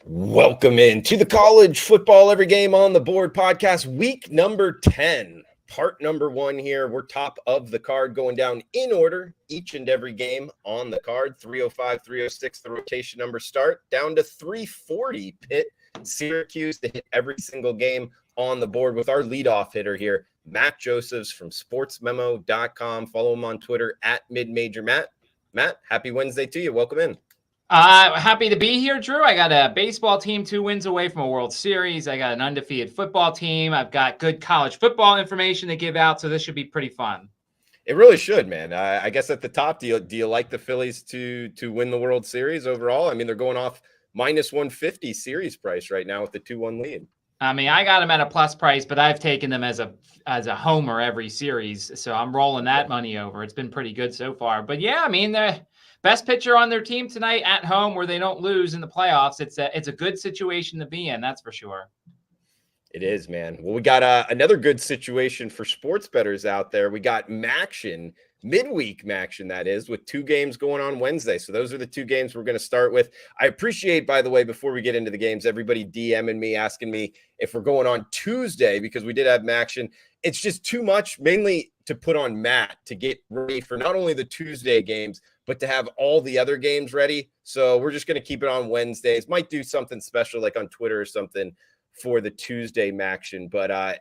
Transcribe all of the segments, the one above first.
Welcome in to the College Football Every Game on the Board podcast, week number 10, part number 1 here. We're top of the card going down in order, each and every game on the card. 305, 306, the rotation number start, down to 340, Pitt, Syracuse to hit every single game on the board with our leadoff hitter here, Matt Josephs from sportsmemo.com. Follow him on Twitter at MidMajorMatt. Matt, happy Wednesday to you. Welcome in. Happy to be here, Drew. I got a baseball team 2 wins away from a World Series. I got an undefeated football team. I've got good college football information to give out, so this should be pretty fun. It really should, man. I guess at the top, do you like the Phillies to win the World Series overall? I mean, they're going off minus 150 series price right now with the 2-1 lead. I mean, I got them at a plus price, but I've taken them as a homer every series, so I'm rolling that money over. It's been pretty good so far. But yeah, I mean, the best pitcher on their team tonight at home where they don't lose in the playoffs. It's a good situation to be in, that's for sure. It is, man. Well, we got another good situation for sports bettors out there. We got Maction, midweek Maction, that is, with 2 games going on Wednesday. So those are the 2 games we're going to start with. I appreciate, by the way, before we get into the games, everybody DMing me, asking me if we're going on Tuesday because we did have Maction. It's just too much, mainly to put on Matt to get ready for not only the Tuesday games, but to have all the other games ready. So we're just going to keep it on Wednesdays. Might do something special like on Twitter or something for the Tuesday Maction, but I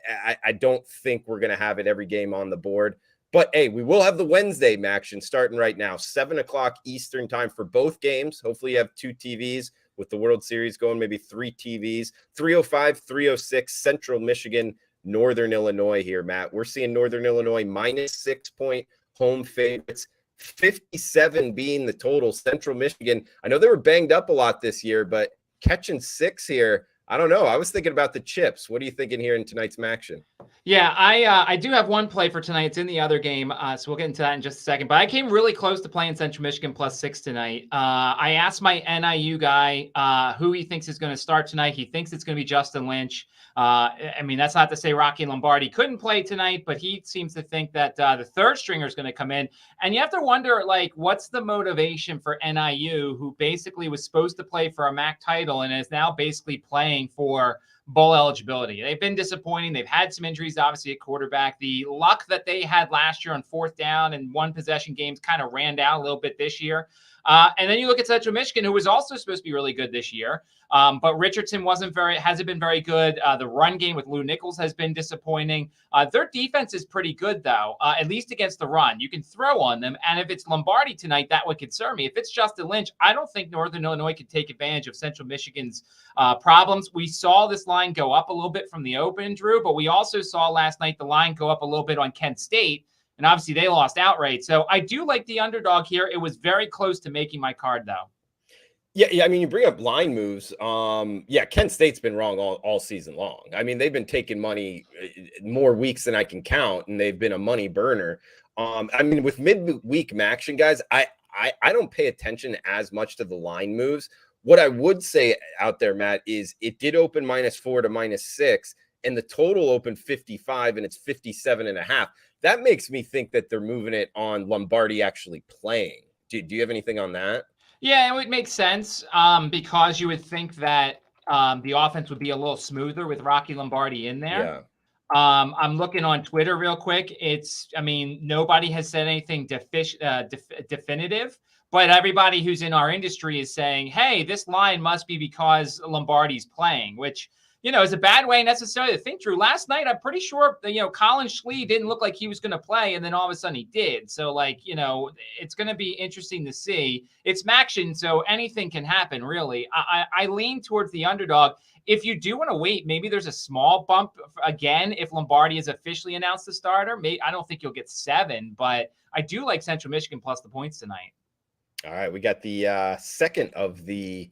don't think we're going to have it every game on the board. But hey, we will have the Wednesday Maction starting right now, 7 o'clock Eastern time for both games. Hopefully you have 2 TVs with the World Series going, maybe 3 TVs. 305, 306, Central Michigan, Northern Illinois here, Matt. We're seeing Northern Illinois minus 6-point home favorites, 57 being the total. Central Michigan, I know they were banged up a lot this year, but catching 6 here, I don't know. I was thinking about the chips. What are you thinking here in tonight's Maction? Yeah, I do have one play for tonight. It's in the other game, so we'll get into that in just a second. But I came really close to playing Central Michigan plus 6 tonight. I asked my NIU guy who he thinks is going to start tonight. He thinks it's going to be Justin Lynch. I mean, that's not to say Rocky Lombardi couldn't play tonight, but he seems to think that the third stringer is going to come in. And you have to wonder, like, what's the motivation for NIU, who basically was supposed to play for a MAC title and is now basically playing for bowl eligibility. They've been disappointing. They've had some injuries, obviously, at quarterback. The luck that they had last year on 4th down and 1-possession games kind of ran down a little bit this year. And then you look at Central Michigan, who was also supposed to be really good this year. But Richardson hasn't been very good. The run game with Lou Nichols has been disappointing. Their defense is pretty good, though, at least against the run. You can throw on them. And if it's Lombardi tonight, that would concern me. If it's Justin Lynch, I don't think Northern Illinois could take advantage of Central Michigan's problems. We saw this line go up a little bit from the open, Drew, but we also saw last night the line go up a little bit on Kent State. And obviously they lost outright. So I do like the underdog here. It was very close to making my card, though. Yeah. I mean, you bring up line moves. Kent State's been wrong all season long. I mean, they've been taking money more weeks than I can count, and they've been a money burner. I mean, with midweek Maction, guys, I don't pay attention as much to the line moves. What I would say out there, Matt, is it did open -4 to -6, and the total opened 55, and it's 57.5. That makes me think that they're moving it on Lombardi actually playing. Do you have anything on that? Yeah, it would make sense because you would think that the offense would be a little smoother with Rocky Lombardi in there. Yeah. I'm looking on Twitter real quick. Nobody has said anything definitive, but everybody who's in our industry is saying, hey, this line must be because Lombardi's playing, which, is a bad way necessarily to think, Drew. Last night, I'm pretty sure, Colin Schlee didn't look like he was going to play, and then all of a sudden he did. So, it's going to be interesting to see. It's Maction, so anything can happen, really. I lean towards the underdog. If you do want to wait, maybe there's a small bump again if Lombardi is officially announced the starter. I don't think you'll get 7, but I do like Central Michigan plus the points tonight. All right, we got the second of the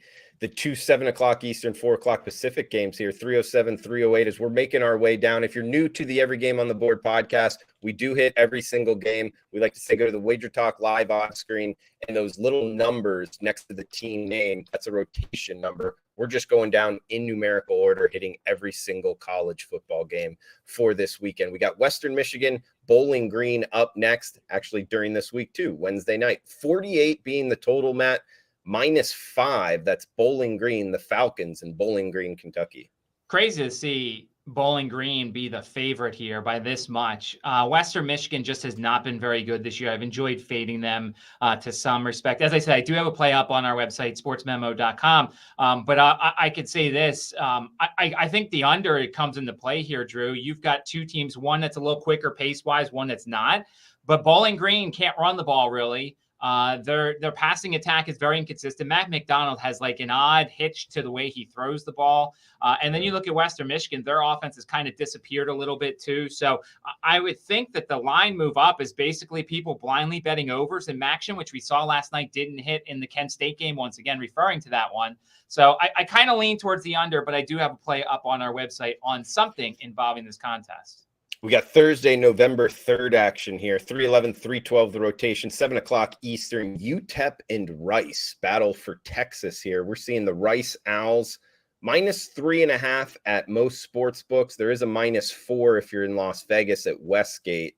2 7 o'clock Eastern, 4 o'clock Pacific games here, 307, 308, as we're making our way down. If you're new to the Every Game on the Board podcast, we do hit every single game. We like to say go to the Wager Talk live odds screen, and those little numbers next to the team name, that's a rotation number. We're just going down in numerical order, hitting every single college football game for this weekend. We got Western Michigan, Bowling Green up next, actually during this week too, Wednesday night. 48 being the total, Matt. -5. That's Bowling Green, the Falcons in Bowling Green, Kentucky. Crazy to see Bowling Green be the favorite here by this much. Western Michigan just has not been very good this year. I've enjoyed fading them to some respect. As I said, I do have a play up on our website, sportsmemo.com. But I could say this. I think the under, it comes into play here, Drew. You've got two teams, one that's a little quicker pace-wise, one that's not. But Bowling Green can't run the ball, really. Their passing attack is very inconsistent. Matt McDonald has like an odd hitch to the way he throws the ball. And then you look at Western Michigan, their offense has kind of disappeared a little bit too. So I would think that the line move up is basically people blindly betting overs in Maction, which we saw last night didn't hit in the Kent State game, once again, referring to that one. So I kind of lean towards the under, but I do have a play up on our website on something involving this contest. We got Thursday, November 3rd action here. 3:11, 3:12, the rotation, 7 o'clock Eastern. UTEP and Rice battle for Texas here. We're seeing the Rice Owls -3.5 at most sports books. There is a -4 if you're in Las Vegas at Westgate.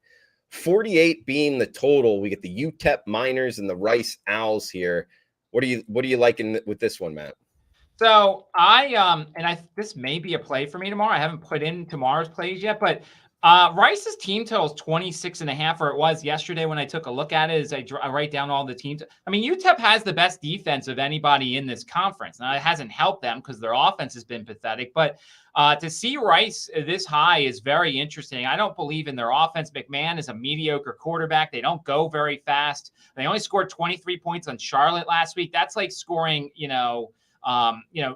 48 being the total. We get the UTEP Miners and the Rice Owls here. What are you liking with this one, Matt? So this may be a play for me tomorrow. I haven't put in tomorrow's plays yet, but Rice's team total is 26.5, or it was yesterday when I took a look at it as I write down all the teams. I mean, UTEP has the best defense of anybody in this conference. Now, it hasn't helped them because their offense has been pathetic, but to see Rice this high is very interesting. I don't believe in their offense. McMahon is a mediocre quarterback. They don't go very fast. They only scored 23 points on Charlotte last week. That's like scoring,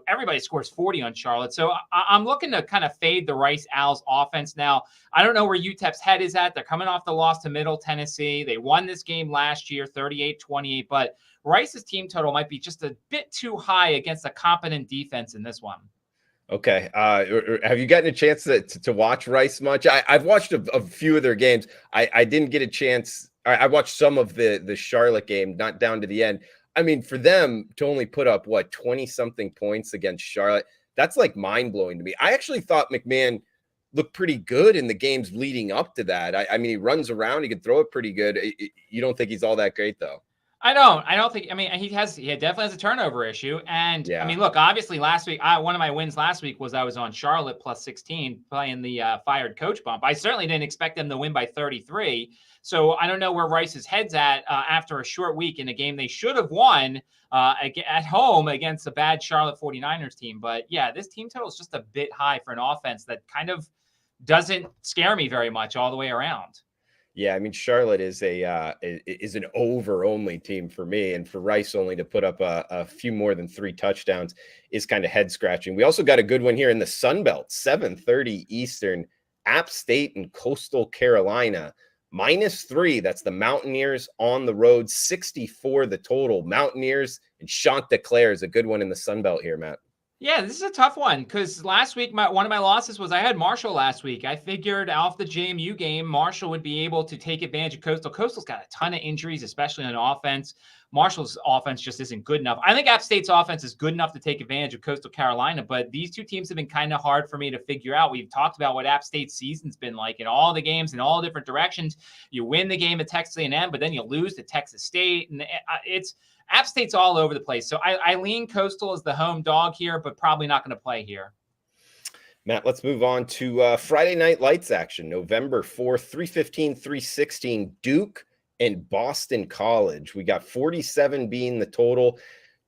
everybody scores 40 on Charlotte. So I'm looking to kind of fade the Rice Owls offense. Now, I don't know where UTEP's head is at. They're coming off the loss to Middle Tennessee. They won this game last year, 38-28, but Rice's team total might be just a bit too high against a competent defense in this one. Okay. Have you gotten a chance to watch Rice much? I've watched a few of their games. I didn't get a chance. I watched some of the Charlotte game, not down to the end. I mean, for them to only put up 20-something points against Charlotte, that's like mind-blowing to me. I actually thought McMahon looked pretty good in the games leading up to that. I mean, he runs around, he can throw it pretty good. You don't think he's all that great, though? I don't think. I mean, he definitely has a turnover issue. And yeah. I mean, look, obviously last week, one of my wins last week was I was on Charlotte +16 playing the fired coach bump. I certainly didn't expect them to win by 33. So I don't know where Rice's head's at after a short week in a game they should have won at home against a bad Charlotte 49ers team. But yeah, this team total is just a bit high for an offense that kind of doesn't scare me very much all the way around. Yeah, I mean, Charlotte is an over-only team for me, and for Rice only to put up a few more than 3 touchdowns is kind of head-scratching. We also got a good one here in the Sun Belt, 7:30 Eastern, App State and Coastal Carolina, -3. That's the Mountaineers on the road, 64 the total. Mountaineers and Chanticleer is a good one in the Sun Belt here, Matt. Yeah, this is a tough one because last week, one of my losses was I had Marshall last week. I figured off the JMU game, Marshall would be able to take advantage of Coastal. Coastal's got a ton of injuries, especially on offense. Marshall's offense just isn't good enough. I think App State's offense is good enough to take advantage of Coastal Carolina, but these two teams have been kind of hard for me to figure out. We've talked about what App State's season's been like in all the games in all different directions. You win the game at Texas A&M, but then you lose to Texas State, and it's App State's all over the place. So I lean Coastal as the home dog here, but probably not going to play here. Matt, let's move on to Friday Night Lights action, November 4th, 3:15, 3:16, Duke and Boston College. We got 47 being the total.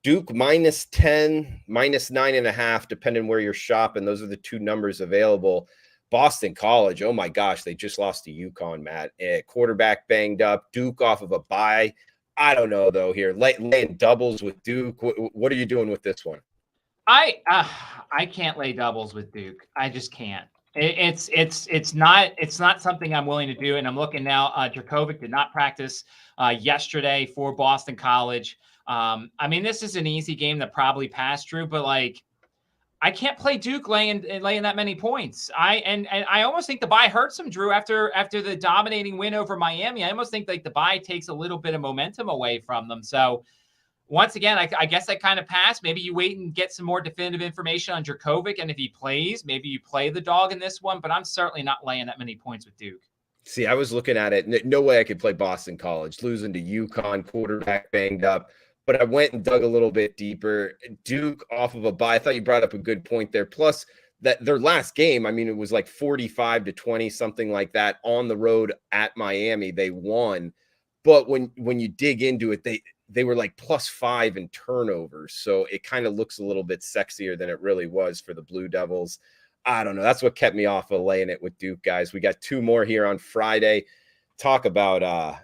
Duke -10, -9.5, depending where you're shopping. Those are the two numbers available. Boston College, oh my gosh, they just lost to UConn, Matt. Quarterback banged up. Duke off of a bye. I don't know, though, here. Laying doubles with Duke. What are you doing with this one? I can't lay doubles with Duke. I just can't. It's not something I'm willing to do. And I'm looking now. Dracovic did not practice yesterday for Boston College. I mean, this is an easy game that probably passed, Drew, but I can't play Duke laying that many points. I almost think the bye hurts him, Drew, after the dominating win over Miami. I almost think the bye takes a little bit of momentum away from them. So once again, I guess I kind of pass. Maybe you wait and get some more definitive information on Dracovic, and if he plays, maybe you play the dog in this one, but I'm certainly not laying that many points with Duke. See, I was looking at it. No way I could play Boston College. Losing to UConn, quarterback banged up. but I went and dug a little bit deeper. Duke off of a bye. I thought you brought up a good point there. Plus, that their last game, I mean, it was like 45-20, something like that on the road at Miami. They won. But when you dig into it, they were like +5 in turnovers. So it kind of looks a little bit sexier than it really was for the Blue Devils. I don't know. That's what kept me off of laying it with Duke, guys. We got 2 more here on Friday. Talk about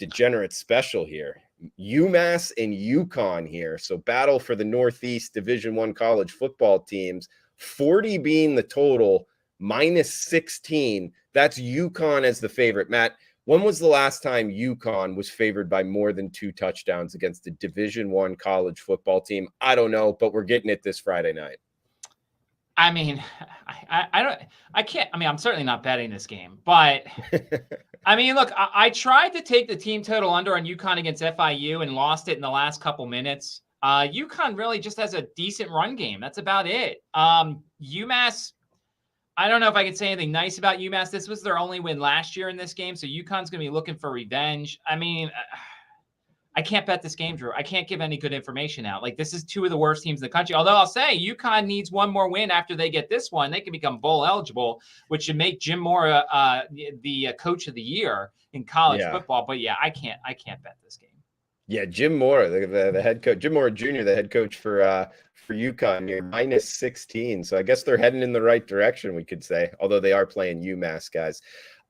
degenerate special here. UMass and UConn here. So battle for the Northeast Division I college football teams. 40 being the total, -16. That's UConn as the favorite. Matt, when was the last time UConn was favored by more than 2 touchdowns against a Division I college football team? I don't know, but we're getting it this Friday night. I mean, I can't. I mean, I'm certainly not betting this game, but I mean, look, I tried to take the team total under on UConn against FIU and lost it in the last couple minutes. UConn really just has a decent run game. That's about it. UMass, I don't know if I can say anything nice about UMass. This was their only win last year in this game, so UConn's going to be looking for revenge. I mean, I can't bet this game, Drew. I can't give any good information out. Like, this is 2 of the worst teams in the country. Although I'll say UConn needs 1 more win after they get this one. They can become bowl eligible, which should make Jim Mora the coach of the year in college football. But yeah, I can't bet this game. Yeah, Jim Mora, the head coach, Jim Mora Jr., the head coach for UConn, here, -16. So I guess they're heading in the right direction, we could say, although they are playing UMass, guys.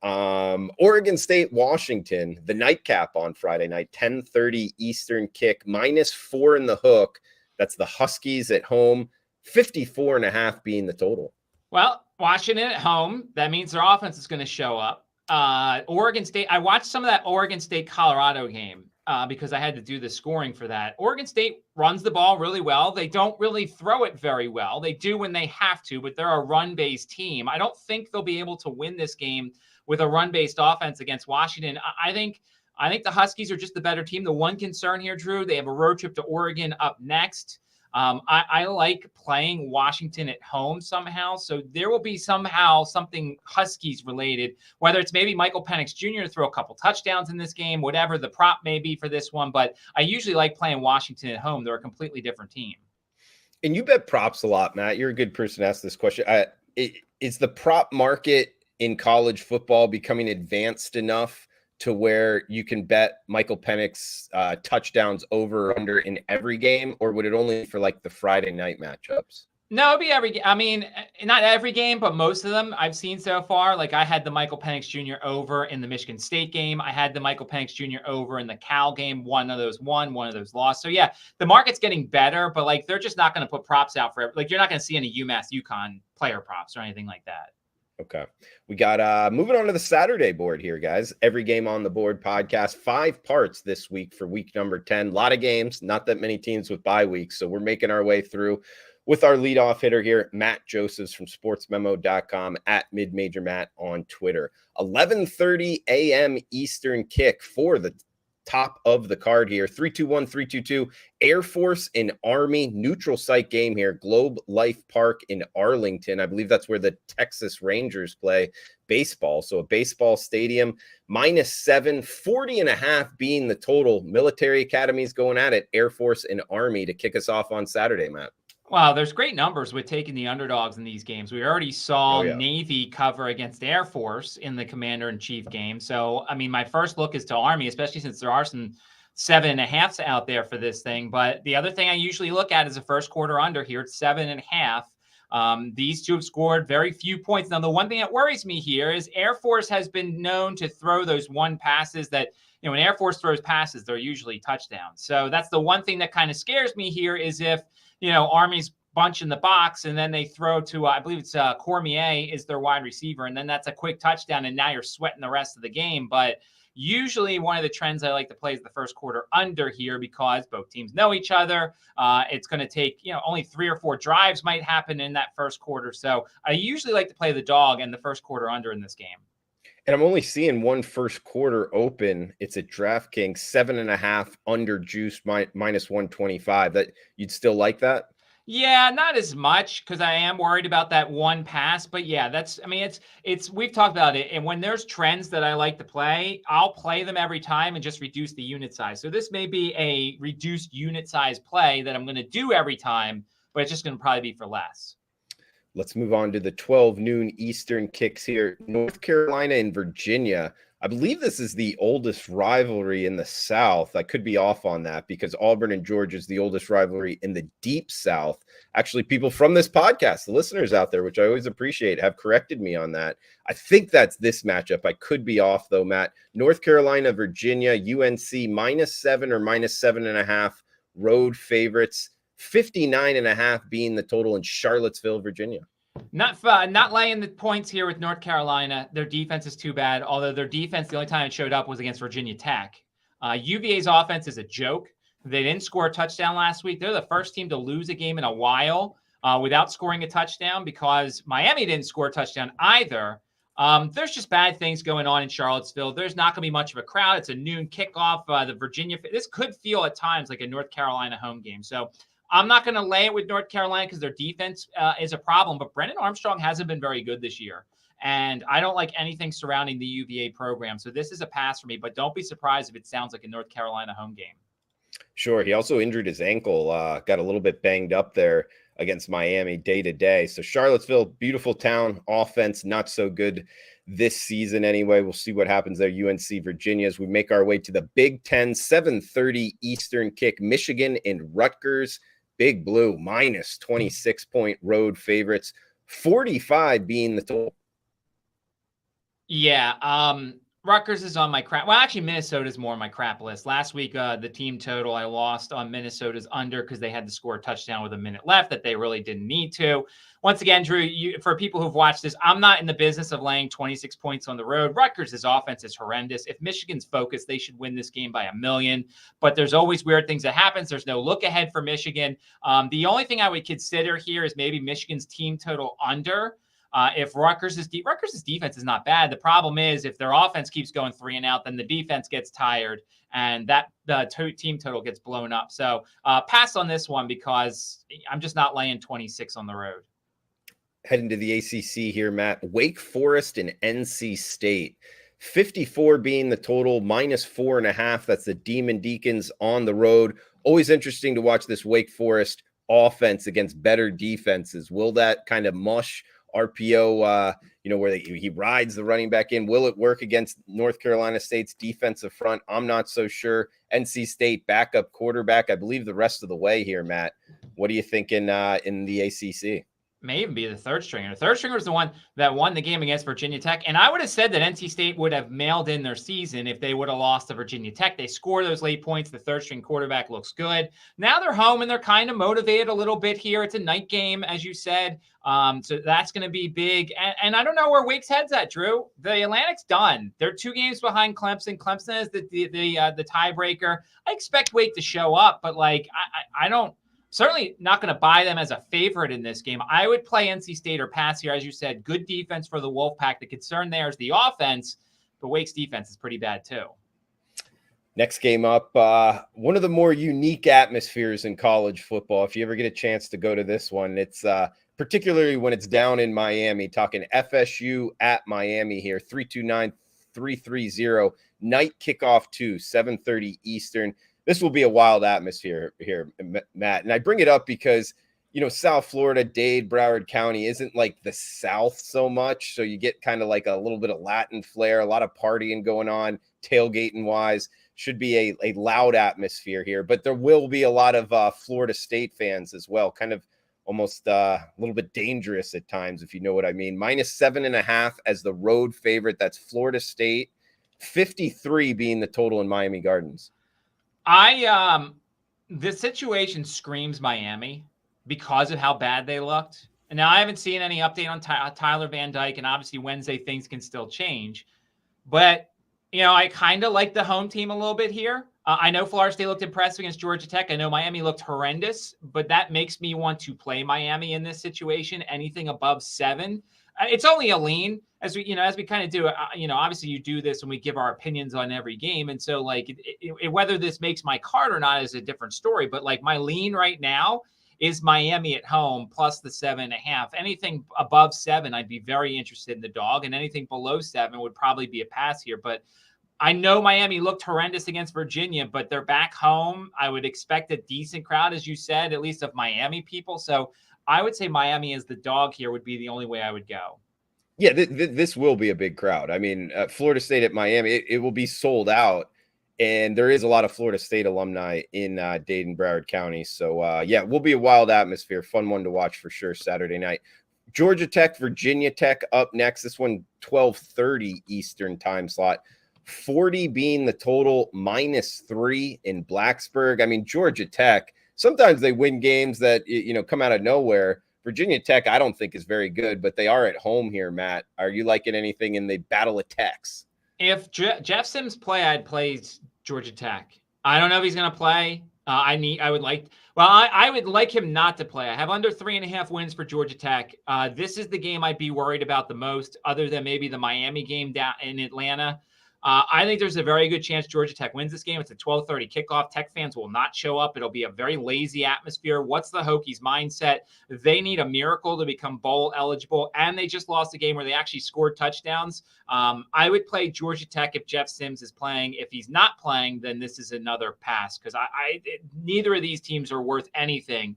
Oregon State, Washington, the nightcap on Friday night, 10:30 Eastern kick, -4 in the hook. That's the Huskies at home, 54.5 being the total. Well, Washington at home, that means their offense is going to show up. Oregon State, I watched some of that Oregon State Colorado game because I had to do the scoring for that. Oregon State runs the ball really well. They don't really throw it very well. They do when they have to, but they're a run-based team. I don't think they'll be able to win this game with a run-based offense against Washington. I think the Huskies are just the better team. The one concern here, Drew, they have a road trip to Oregon up next. I like playing Washington at home somehow. So there will be somehow something Huskies related, whether it's maybe Michael Penix Jr. to throw a couple touchdowns in this game, whatever the prop may be for this one. But I usually like playing Washington at home. They're a completely different team. And you bet props a lot, Matt. You're a good person to ask this question. Is the prop market in college football becoming advanced enough to where you can bet Michael Penix touchdowns over or under in every game, or would it only be for like the Friday night matchups? No, it'd be every game. I mean, not every game, but most of them I've seen so far. Like, I had the Michael Penix Jr. over in the Michigan State game. I had the Michael Penix Jr. over in the Cal game. One of those won, one of those lost. So yeah, the market's getting better, but like, they're just not going to put props out for it. Like, you're not going to see any UMass UConn player props or anything like that. Okay. We got moving on to the Saturday board here, guys. Every game on the board podcast, 5 parts this week for week number 10. A lot of games, not that many teams with bye weeks. So we're making our way through with our leadoff hitter here, Matt Josephs from sportsmemo.com at MidMajorMatt on Twitter. 11:30 a.m. Eastern kick for the top of the card here. 3-2-1-3-2-2 Air Force and Army neutral site game here. Globe Life Park in Arlington. I believe that's where the Texas Rangers play baseball. So a baseball stadium. -7, 40.5 being the total. Military academies going at it. Air Force and Army to kick us off on Saturday, Matt. Wow, there's great numbers with taking the underdogs in these games. We already saw Navy cover against Air Force in the Commander-in-Chief game. So, I mean, my first look is to Army, especially since there are some 7.5s out there for this thing. But the other thing I usually look at is a first quarter under here. It's 7.5. These two have scored very few points. Now, the one thing that worries me here is Air Force has been known to throw those one passes that, you know, when Air Force throws passes, they're usually touchdowns. So that's the one thing that kind of scares me here is if, you know, Army's bunch in the box and then they throw to, I believe it's Cormier is their wide receiver. And then that's a quick touchdown. And now you're sweating the rest of the game. But usually one of the trends I like to play is the first quarter under here because both teams know each other. It's going to take, you know, only 3 or 4 drives might happen in that first quarter. So I usually like to play the dog and the first quarter under in this game. And I'm only seeing one first quarter open. It's at DraftKings, 7.5 under juice minus 125. That you'd still like that? Yeah, not as much because I am worried about that one pass. But yeah, we've talked about it. And when there's trends that I like to play, I'll play them every time and just reduce the unit size. So this may be a reduced unit size play that I'm going to do every time, but it's just going to probably be for less. Let's move on to the 12 noon Eastern kicks here. North Carolina and Virginia. I believe this is the oldest rivalry in the South. I could be off on that because Auburn and Georgia is the oldest rivalry in the Deep South. Actually, people from this podcast, the listeners out there, which I always appreciate, have corrected me on that. I think that's this matchup. I could be off, though, Matt. North Carolina, Virginia, UNC -7 or -7.5 road favorites. 59.5 being the total in Charlottesville, Virginia. Not laying the points here with North Carolina. Their defense is too bad. Although their defense, the only time it showed up was against Virginia Tech. UVA's offense is a joke. They didn't score a touchdown last week. They're the first team to lose a game in a while without scoring a touchdown because Miami didn't score a touchdown either. There's just bad things going on in Charlottesville. There's not going to be much of a crowd. It's a noon kickoff. This could feel at times like a North Carolina home game. So I'm not going to lay it with North Carolina because their defense is a problem. But Brennan Armstrong hasn't been very good this year. And I don't like anything surrounding the UVA program. So this is a pass for me. But don't be surprised if it sounds like a North Carolina home game. Sure. He also injured his ankle, got a little bit banged up there against Miami day to day. So Charlottesville, beautiful town, offense, not so good this season anyway. We'll see what happens there. UNC Virginia as we make our way to the Big Ten, 7:30 Eastern kick, Michigan and Rutgers. Big Blue -26-point road favorites, 45 being the total. Yeah, Rutgers is on my crap. Well, actually, Minnesota's more on my crap list. Last week, the team total I lost on Minnesota's under because they had to score a touchdown with a minute left that they really didn't need to. Once again, Drew, for people who've watched this, I'm not in the business of laying 26 points on the road. Rutgers' offense is horrendous. If Michigan's focused, they should win this game by 1,000,000. But there's always weird things that happen. There's no look ahead for Michigan. The only thing I would consider here is maybe Michigan's team total under. If Rutgers' defense is not bad, the problem is if their offense keeps going 3 and out, then the defense gets tired and the team total gets blown up. So pass on this one because I'm just not laying 26 on the road. Heading to the ACC here, Matt. Wake Forest and NC State. 54 being the total, -4.5. That's the Demon Deacons on the road. Always interesting to watch this Wake Forest offense against better defenses. Will that kind of mush RPO, where he rides the running back in? Will it work against North Carolina State's defensive front? I'm not so sure. NC State backup quarterback, I believe, the rest of the way here, Matt. What are you thinking in the ACC? May even be the third stringer. The third stringer was the one that won the game against Virginia Tech. And I would have said that NC State would have mailed in their season if they would have lost to Virginia Tech. They score those late points. The third string quarterback looks good. Now they're home and they're kind of motivated a little bit here. It's a night game, as you said. So that's going to be big. And I don't know where Wake's head's at, Drew. The Atlantic's done. They're 2 games behind Clemson. Clemson is the tiebreaker. I expect Wake to show up, but I don't. Certainly not going to buy them as a favorite in this game. I would play NC State or pass here. As you said, good defense for the Wolfpack. The concern there is the offense, but Wake's defense is pretty bad too. Next game up, one of the more unique atmospheres in college football. If you ever get a chance to go to this one, it's particularly when it's down in Miami, talking FSU at Miami here, 329-330, night kickoff 7:30 Eastern. This will be a wild atmosphere here, Matt. And I bring it up because, South Florida, Dade, Broward County isn't like the South so much. So you get kind of like a little bit of Latin flair, a lot of partying going on, tailgating wise. Should be a loud atmosphere here. But there will be a lot of Florida State fans as well. Kind of almost a little bit dangerous at times, if you know what I mean. -7.5 as the road favorite. That's Florida State. 53 being the total in Miami Gardens. The situation screams Miami because of how bad they looked. And now I haven't seen any update on Tyler Van Dyke, and obviously Wednesday things can still change. But, I kind of like the home team a little bit here. I know Florida State looked impressive against Georgia Tech. I know Miami looked horrendous, but that makes me want to play Miami in this situation. Anything above 7. It's only a lean as we kind of do. Obviously you do this and we give our opinions on every game. And so whether this makes my card or not is a different story. But my lean right now is Miami at home plus the 7.5. Anything above 7, I'd be very interested in the dog, and anything below 7 would probably be a pass here. But I know Miami looked horrendous against Virginia, but they're back home. I would expect a decent crowd, as you said, at least of Miami people. So I would say Miami as the dog here would be the only way I would go. Yeah, this will be a big crowd. I mean, Florida State at Miami, it will be sold out. And there is a lot of Florida State alumni in Dade, Broward County. So, yeah, it will be a wild atmosphere. Fun one to watch for sure Saturday night. Georgia Tech, Virginia Tech up next. This one, 12:30 Eastern time slot. 40 being the total, -3 in Blacksburg. I mean, Georgia Tech, sometimes they win games that, come out of nowhere. Virginia Tech, I don't think is very good, but they are at home here, Matt. Are you liking anything in the Battle of Techs? If Jeff Sims I'd play Georgia Tech. I don't know if he's going to play. I would like him not to play. I have under 3.5 wins for Georgia Tech. This is the game I'd be worried about the most, other than maybe the Miami game down in Atlanta. I think there's a very good chance Georgia Tech wins this game. It's a 12:30 kickoff. Tech fans will not show up. It'll be a very lazy atmosphere. What's the Hokies' mindset? They need a miracle to become bowl eligible, and they just lost a game where they actually scored touchdowns. I would play Georgia Tech if Jeff Sims is playing. If he's not playing, then this is another pass, because neither of these teams are worth anything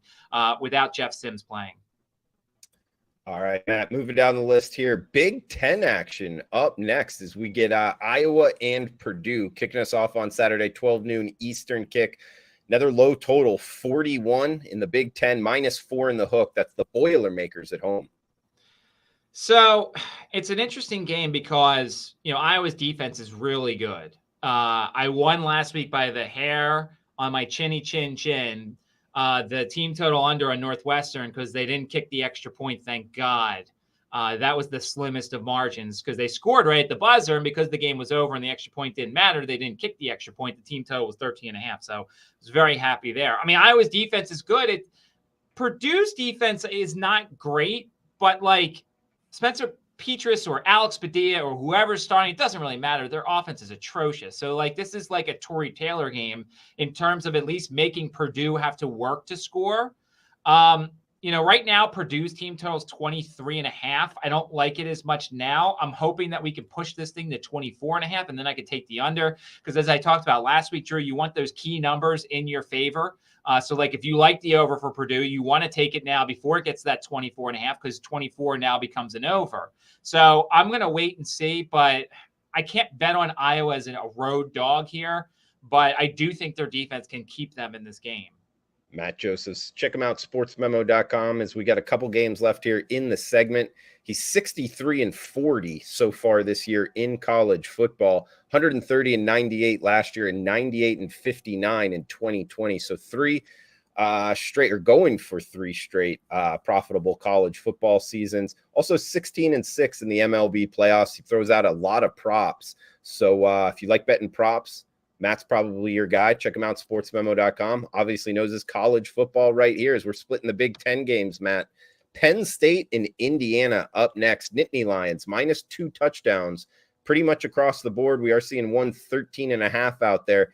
without Jeff Sims playing. All right, Matt, moving down the list here. Big Ten action up next as we get Iowa and Purdue kicking us off on Saturday, 12 noon Eastern kick. Another low total, 41 in the Big Ten, -4 in the hook. That's the Boilermakers at home. So it's an interesting game because, Iowa's defense is really good. I won last week by the hair on my chinny chin chin. The team total under on Northwestern because they didn't kick the extra point. Thank God. That was the slimmest of margins because they scored right at the buzzer, and because the game was over and the extra point didn't matter, they didn't kick the extra point. The team total was 13.5. So I was very happy there. I mean, Iowa's defense is good. Purdue's defense is not great, but like Spencer Petras or Alex Padilla or whoever's starting, it doesn't really matter. Their offense is atrocious. So this is like a Tory Taylor game in terms of at least making Purdue have to work to score. Right now Purdue's team total is 23.5. I don't like it as much now. I'm hoping that we can push this thing to 24.5, and then I could take the under, because as I talked about last week, Drew, you want those key numbers in your favor. So if you like the over for Purdue, you want to take it now before it gets to that 24.5, because 24 now becomes an over. So I'm going to wait and see, but I can't bet on Iowa as a road dog here, but I do think their defense can keep them in this game. Matt Josephs, check him out, sportsmemo.com, as we got a couple games left here in the segment. He's 63-40 so far this year in college football, 130-98 last year, and 98-59 in 2020. So going for three straight profitable college football seasons. Also 16-6 in the MLB playoffs. He throws out a lot of props. So if you like betting props, Matt's probably your guy. Check him out, sportsmemo.com. Obviously knows his college football right here as we're splitting the Big Ten games, Matt. Penn State and Indiana up next. Nittany Lions, -2 touchdowns pretty much across the board. We are seeing 113.5 out there.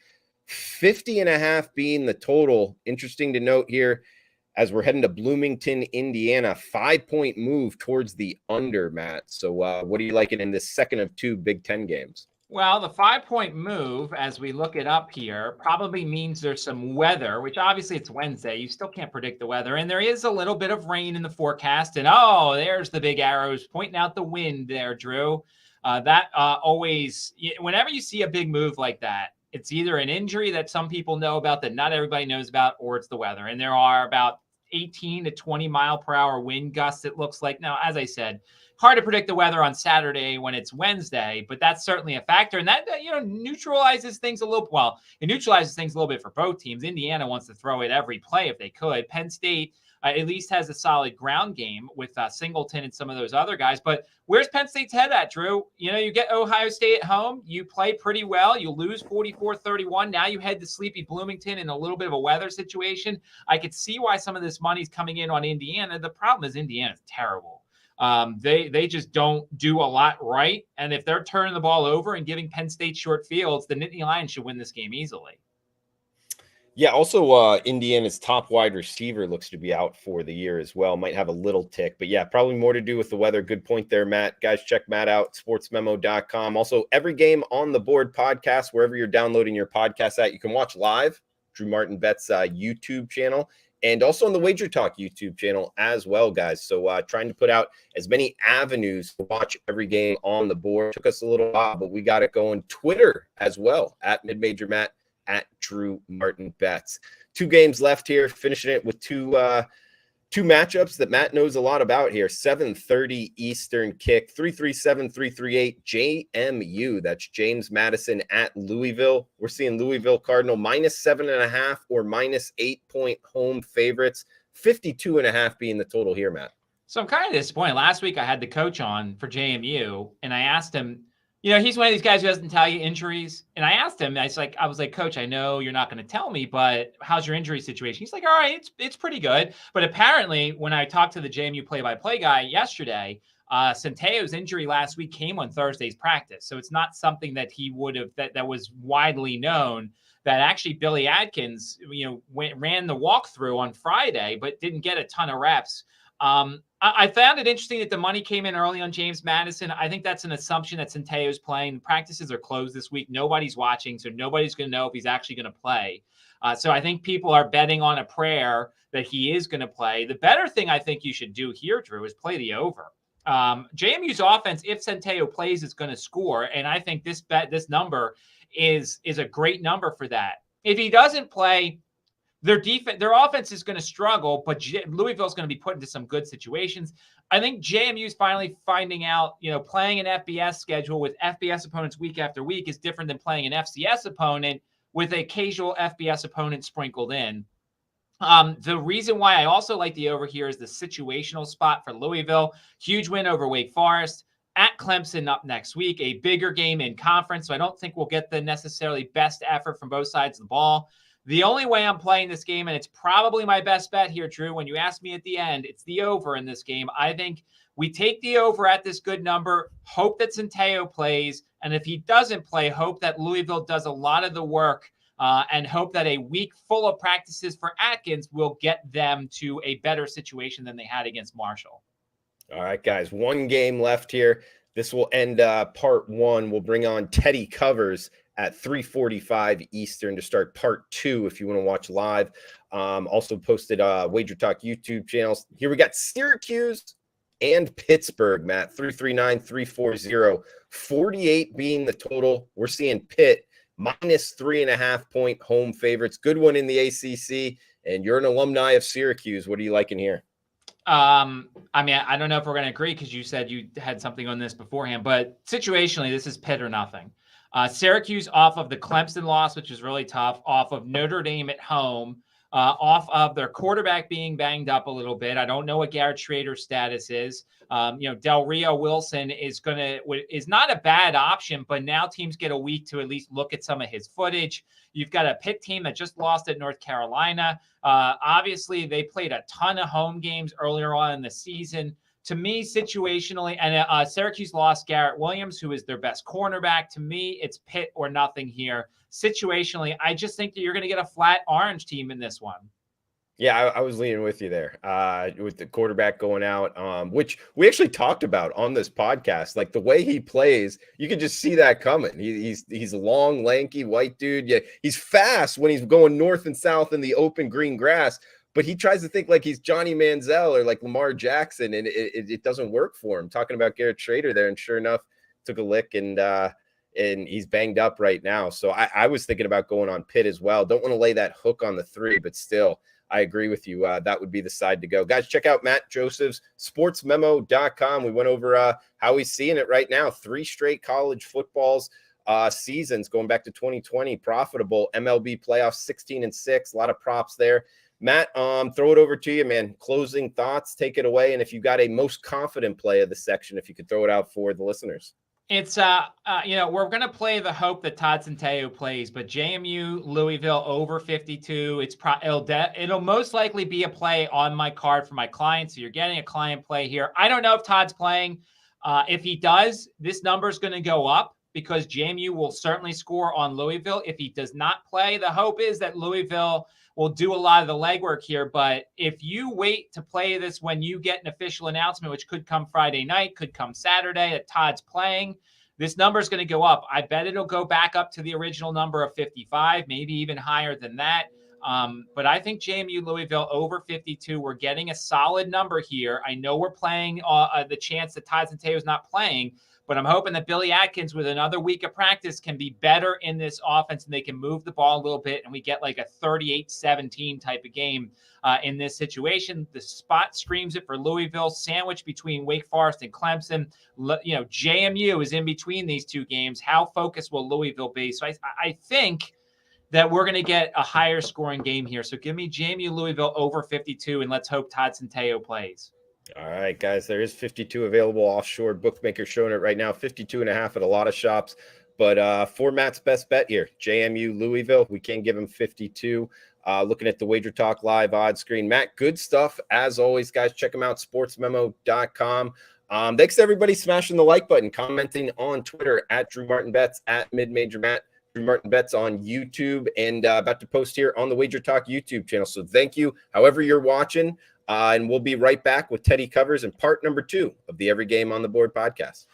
50.5 being the total. Interesting to note here, as we're heading to Bloomington, Indiana, 5-point move towards the under, Matt. So what are you liking in this second of two Big Ten games? Well, the 5-point move, as we look it up here, probably means there's some weather, which obviously it's Wednesday. You still can't predict the weather. And there is a little bit of rain in the forecast. And, there's the big arrows pointing out the wind there, Drew. Always, whenever you see a big move like that, it's either an injury that some people know about that not everybody knows about, or it's the weather. And there are about 18 to 20 mile per hour wind gusts, it looks like. Now, as I said, hard to predict the weather on Saturday when it's Wednesday, but that's certainly a factor. And that, neutralizes things a little. Well, it neutralizes things a little bit for both teams. Indiana wants to throw it every play if they could. Penn State at least has a solid ground game with Singleton and some of those other guys. But where's Penn State's head at, Drew? You get Ohio State at home. You play pretty well. You lose 44-31. Now you head to sleepy Bloomington in a little bit of a weather situation. I could see why some of this money's coming in on Indiana. The problem is Indiana's terrible. They just don't do a lot right. And if they're turning the ball over and giving Penn State short fields, the Nittany Lions should win this game easily. Yeah, also Indiana's top wide receiver looks to be out for the year as well. Might have a little tick, but yeah, probably more to do with the weather. Good point there, Matt. Guys, check Matt out, sportsmemo.com. Also, every game on the board podcast, wherever you're downloading your podcast at, you can watch live, Drew Martin Betts YouTube channel, and also on the Wager Talk YouTube channel as well, guys. So trying to put out as many avenues to watch every game on the board. Took us a little while, but we got it going. Twitter as well, at MidMajorMatt, at Drew Martin Betts. 2 games left here, finishing it with two matchups that Matt knows a lot about here. 7:30 Eastern kick, 337-338 JMU. That's James Madison at Louisville. We're seeing Louisville Cardinal -7.5 or -8-point home favorites. 52.5 being the total here, Matt. So I'm kind of disappointed. Last week I had the coach on for JMU, and I asked him, he's one of these guys who doesn't tell you injuries. And I asked him, I was like, Coach, I know you're not going to tell me, but how's your injury situation? He's like, all right, it's pretty good. But apparently, when I talked to the JMU play-by-play guy yesterday, Centeo's injury last week came on Thursday's practice. So it's not something that he would have, that was widely known, that actually Billy Adkins, ran the walkthrough on Friday, but didn't get a ton of reps. I found it interesting that the money came in early on James Madison. I think that's an assumption that Centeo's playing. Practices are closed this week. Nobody's watching, so nobody's going to know if he's actually going to play. So I think people are betting on a prayer that he is going to play. The better thing I think you should do here, Drew, is play the over. JMU's offense, if Centeo plays, is going to score, and I think this number is a great number for that. If he doesn't play, their offense is going to struggle, but Louisville's going to be put into some good situations. I think JMU is finally finding out, playing an FBS schedule with FBS opponents week after week is different than playing an FCS opponent with a casual FBS opponent sprinkled in. The reason why I also like the over here is the situational spot for Louisville. Huge win over Wake Forest. At Clemson up next week, a bigger game in conference. So I don't think we'll get the necessarily best effort from both sides of the ball. The only way I'm playing this game, and it's probably my best bet here, Drew, when you ask me at the end, it's the over in this game. I think we take the over at this good number, hope that Centeo plays, and if he doesn't play, hope that Louisville does a lot of the work, and hope that a week full of practices for Atkins will get them to a better situation than they had against Marshall. All right, guys, 1 game left here. This will end part 1. We'll bring on Teddy Covers at 3:45 Eastern to start part 2 if you want to watch live. Also posted Wager Talk YouTube channels. Here we got Syracuse and Pittsburgh, Matt. 339-340. 48 being the total. We're seeing Pitt -3.5-point home favorites. Good one in the ACC. And you're an alumni of Syracuse. What are you liking here? I mean, I don't know if we're going to agree because you said you had something on this beforehand, but situationally, this is Pitt or nothing. Syracuse off of the Clemson loss, which is really tough, off of Notre Dame at home, off of their quarterback being banged up a little bit. I don't know what Garrett Schrader's status is. Del Rio Wilson is not a bad option, but now teams get a week to at least look at some of his footage. You've got a Pitt team that just lost at North Carolina. Obviously, they played a ton of home games earlier on in the season. To me, situationally, and Syracuse lost Garrett Williams, who is their best cornerback. To me, it's Pitt or nothing here. Situationally, I just think that you're going to get a flat orange team in this one. Yeah, I was leaning with you there with the quarterback going out, which we actually talked about on this podcast. Like the way he plays, you can just see that coming. He's a long, lanky, white dude. Yeah, he's fast when he's going north and south in the open green grass. But he tries to think like he's Johnny Manziel or like Lamar Jackson, and it doesn't work for him. Talking about Garrett Schrader there, and sure enough, took a lick and he's banged up right now. So I was thinking about going on Pitt as well. Don't want to lay that hook on the 3, but still, I agree with you. That would be the side to go. Guys, check out Matt Joseph's sportsmemo.com. We went over how he's seeing it right now. 3 straight college footballs seasons going back to 2020, profitable MLB playoffs, 16-6, a lot of props there. Matt, throw it over to you, man. Closing thoughts, take it away. And if you got a most confident play of the section, if you could throw it out for the listeners. It's, we're going to play the hope that Todd Centeo plays, but JMU, Louisville over 52. It'll most likely be a play on my card for my client. So you're getting a client play here. I don't know if Todd's playing. If he does, this number is going to go up. because JMU will certainly score on Louisville. If he does not play, the hope is that Louisville will do a lot of the legwork here. But if you wait to play this when you get an official announcement, which could come Friday night, could come Saturday, that Todd's playing, this number is going to go up. I bet it'll go back up to the original number of 55, maybe even higher than that. But I think JMU Louisville over 52. We're getting a solid number here. I know we're playing the chance that Todd Centeio's not playing, but I'm hoping that Billy Atkins, with another week of practice, can be better in this offense and they can move the ball a little bit and we get like a 38-17 type of game in this situation. The spot screams it for Louisville, sandwiched between Wake Forest and Clemson. JMU is in between these two games. How focused will Louisville be? So I think that we're going to get a higher scoring game here. So give me JMU Louisville over 52, and let's hope Todd Centeio plays. All right, guys, there is 52 available offshore. Bookmaker showing it right now, 52.5 at a lot of shops. But for Matt's best bet here, JMU Louisville, we can give him 52. Looking at the Wager Talk live odds screen. Matt, good stuff. As always, guys, check them out, sportsmemo.com. Thanks to everybody smashing the like button, commenting on Twitter at Drew Martin Bets, at MidMajorMatt. Drew Martin Bets on YouTube, and about to post here on the Wager Talk YouTube channel. So thank you, however you're watching, and we'll be right back with Teddy Covers and part number 2 of the Every Game on the Board podcast.